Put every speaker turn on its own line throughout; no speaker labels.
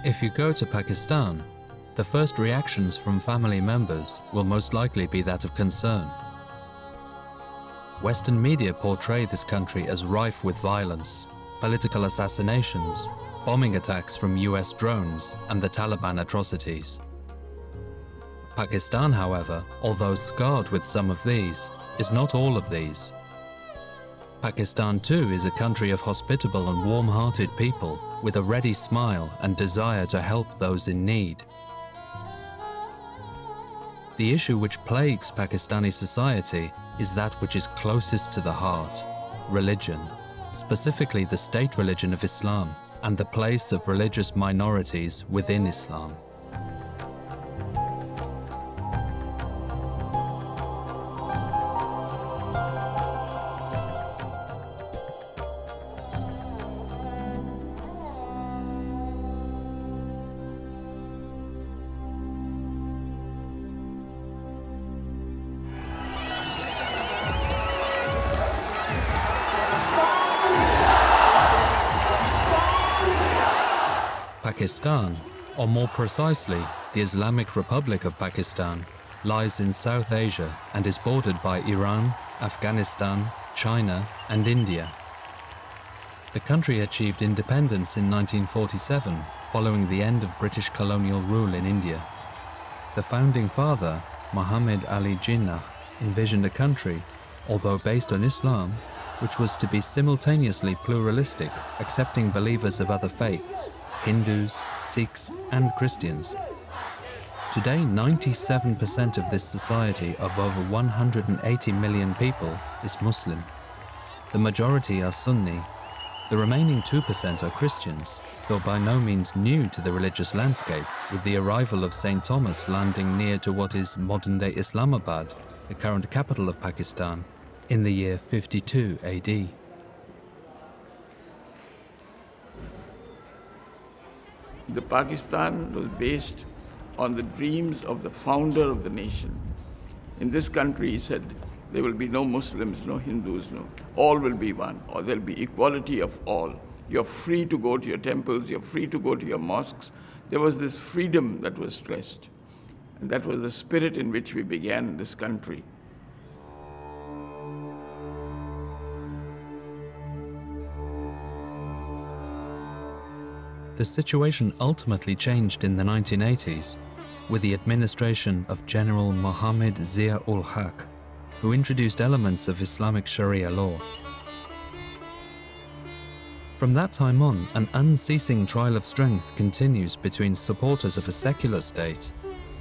If you go to Pakistan, the first reactions from family members will most likely be that of concern. Western media portray this country as rife with violence, political assassinations, bombing attacks from US drones, and the Taliban atrocities. Pakistan, however, although scarred with some of these, is not all of these. Pakistan too is a country of hospitable and warm-hearted people with a ready smile and desire to help those in need. The issue which plagues Pakistani society is that which is closest to the heart: religion, specifically the state religion of Islam and the place of religious minorities within Islam. Pakistan, or more precisely, the Islamic Republic of Pakistan, lies in South Asia and is bordered by Iran, Afghanistan, China, and India. The country achieved independence in 1947 following the end of British colonial rule in India. The founding father, Mohammed Ali Jinnah, envisioned a country, although based on Islam, which was to be simultaneously pluralistic, accepting believers of other faiths, Hindus, Sikhs, and Christians. Today, 97% of this society of over 180 million people is Muslim. The majority are Sunni. The remaining 2% are Christians, though by no means new to the religious landscape, with the arrival of St. Thomas landing near to what is modern-day Islamabad, the current capital of Pakistan, in the year 52 AD.
The Pakistan was based on the dreams of the founder of the nation. In this country, he said, there will be no Muslims, no Hindus, no. All will be one, or there will be equality of all. You're free to go to your temples, you're free to go to your mosques. There was this freedom that was stressed. And that was the spirit in which we began this country.
The situation ultimately changed in the 1980s with the administration of General Mohammed Zia-ul-Haq, who introduced elements of Islamic Sharia law. From that time on, an unceasing trial of strength continues between supporters of a secular state,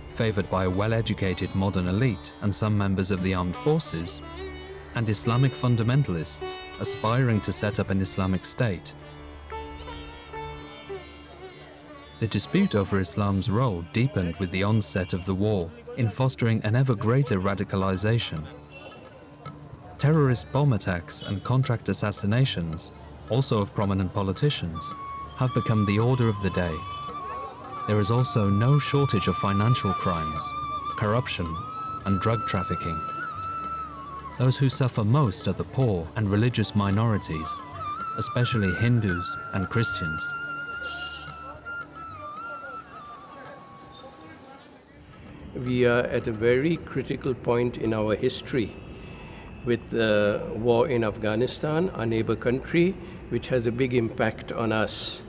favored by a well-educated modern elite and some members of the armed forces, and Islamic fundamentalists aspiring to set up an Islamic state. The dispute over Islam's role deepened with the onset of the war in fostering an ever greater radicalization. Terrorist bomb attacks and contract assassinations, also of prominent politicians, have become the order of the day. There is also no shortage of financial crimes, corruption, and drug trafficking. Those who suffer most are the poor and religious minorities, especially Hindus and Christians.
We are at a very critical point in our history with the war in Afghanistan, our neighbor country, which has a big impact on us.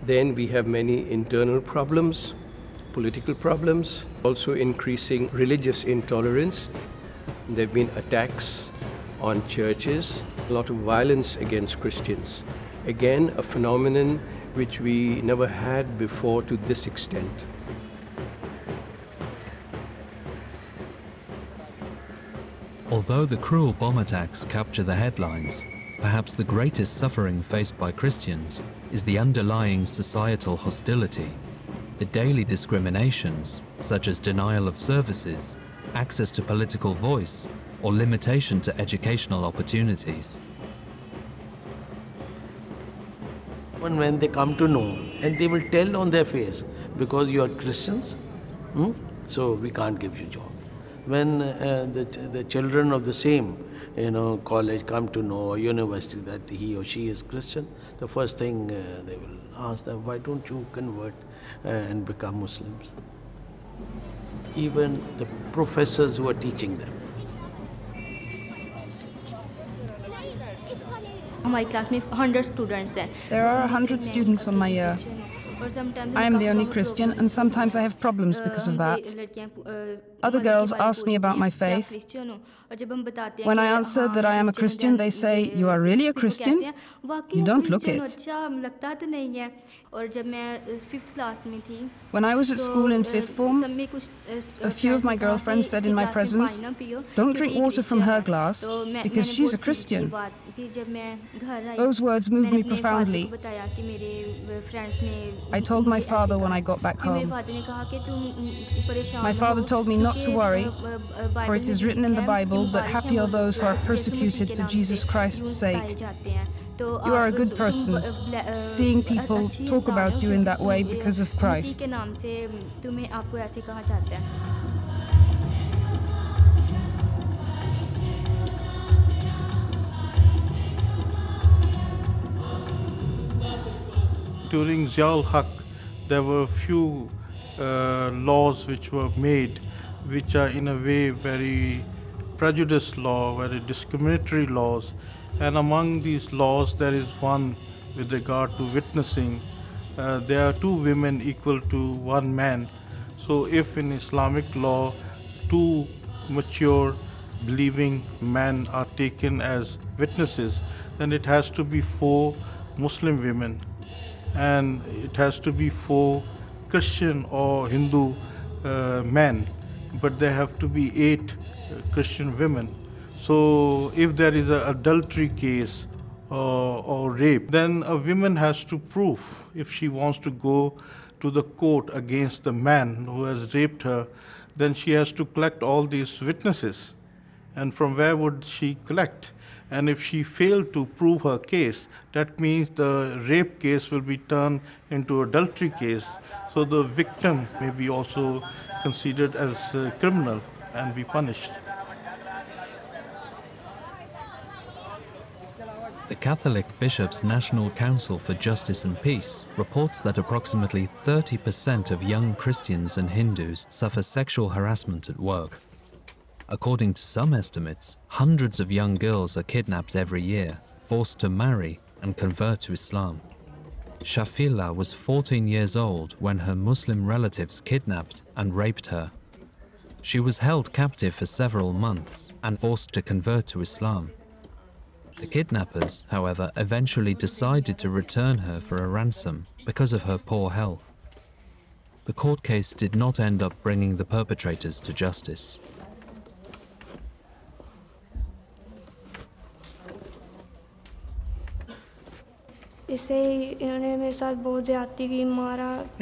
Then we have many internal problems, political problems, also increasing religious intolerance. There have been attacks on churches, a lot of violence against Christians. Again, a phenomenon which we never had before to this extent.
Although the cruel bomb attacks capture the headlines, perhaps the greatest suffering faced by Christians is the underlying societal hostility, the daily discriminations, such as denial of services, access to political voice, or limitation to educational opportunities.
When they come to know, and they will tell on their face, because you are Christians, so we can't give you job. when the children of the same college come to know, or university, that he or she is Christian, the first thing they will ask them, why don't you convert and become Muslims? Even the professors who are teaching them.
My class में 100 students हैं.
There are 100 students on my year. I am the only Christian, and sometimes I have problems because of that. Other girls ask me about my faith. When I answer that I am a Christian, they say, "You are really a Christian? You don't look it." When I was at school in 5th form, a few of my girlfriends said in my presence, "Don't drink water from her glass, because she's a Christian." Those words moved me profoundly. I told my father when I got back home. My father told me not to worry, for it is written in the Bible that happy are those who are persecuted for Jesus Christ's sake. You are a good person, seeing people talk about you in that way because of Christ.
During Ziaul Haq, there were a few laws which were made, which are in a way very prejudiced law, very discriminatory laws. And among these laws, there is one with regard to witnessing. There are 2 women equal to 1 man. So if in Islamic law, 2 mature, believing men are taken as witnesses, then it has to be 4 Muslim women. And it has to be 4 Christian or Hindu men, but there have to be 8 Christian women. So if there is an adultery case or rape, then a woman has to prove, if she wants to go to the court against the man who has raped her, then she has to collect all these witnesses. And from where would she collect? And if she failed to prove her case, that means the rape case will be turned into adultery case. So the victim may be also considered as a criminal and be punished.
The Catholic Bishops' National Council for Justice and Peace reports that approximately 30% of young Christians and Hindus suffer sexual harassment at work. According to some estimates, hundreds of young girls are kidnapped every year, forced to marry and convert to Islam. Shafila was 14 years old when her Muslim relatives kidnapped and raped her. She was held captive for several months and forced to convert to Islam. The kidnappers, however, eventually decided to return her for a ransom because of her poor health. The court case did not end up bringing the perpetrators to justice.
They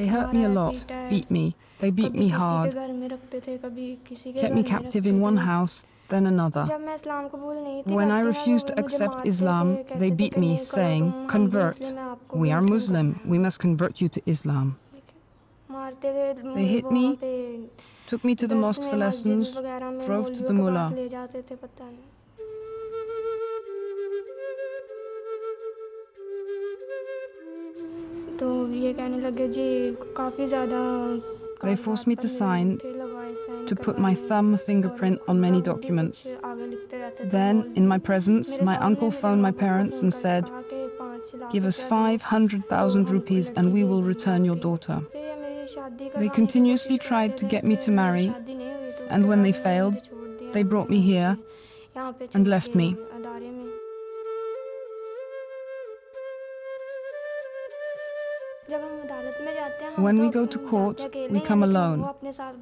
hurt me a lot, beat me. They beat me hard, kept me captive in one house, then another. When I refused to accept Islam, they beat me, saying, "Convert. We are Muslim. We must convert you to Islam." They hit me, took me to the mosque for lessons, drove to the mullah. They forced me to sign, to put my thumb fingerprint on many documents. Then, in my presence, my uncle phoned my parents and said, "Give us 500,000 rupees and we will return your daughter." They continuously tried to get me to marry, and when they failed, they brought me here and left me. When we go to court, we come alone,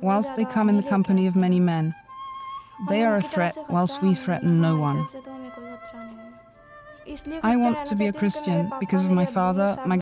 whilst they come in the company of many men. They are a threat, whilst we threaten no one. I want to be a Christian because of my father, my